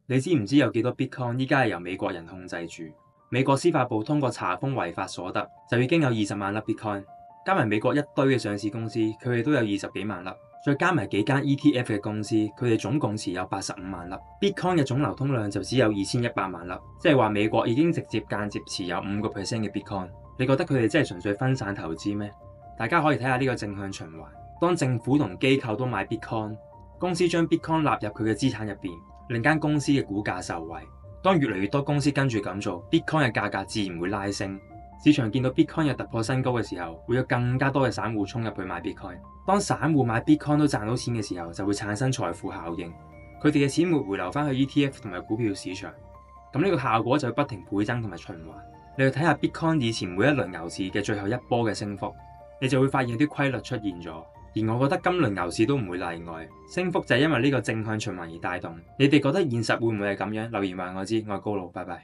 你知唔知有幾多 Bitcoin 依家係由美國人控制住？美國司法部通過查封違法所得，就已經有20萬粒 Bitcoin，加埋美國一堆嘅上市公司，佢哋都有20幾萬粒，再加埋幾間 ETF 嘅公司，佢哋總共持有85萬粒。Bitcoin 嘅總流通量就只有2100萬粒，即係話美國已經直接間接持有5%嘅 Bitcoin。你覺得佢哋真係純粹分散投資咩？大家可以睇下呢個正向循環。當政府同機構都買 Bitcoin，公司將 Bitcoin 納入佢嘅資產入邊，令間公司嘅股價受惠。當越嚟越多公司跟住咁做， Bitcoin 嘅價格自然會拉升。市場見到 Bitcoin 有突破新高嘅時候，會有更加多嘅散戶衝入去買 Bitcoin。當散戶買 Bitcoin 都賺到錢嘅時候，就會產生財富效應。佢哋嘅錢會回流翻去 ETF 同埋股票市場，咁呢個效果就會不停倍增同埋循環。你去睇下 Bitcoin 以前每一輪牛市嘅最後一波嘅升幅，你就會發現有啲規律出現咗。而我覺得今輪牛市都唔會例外，升幅就係因為呢個正向循環而帶動。你哋覺得現實會唔會係咁樣？留言話我知，我係高佬，拜拜。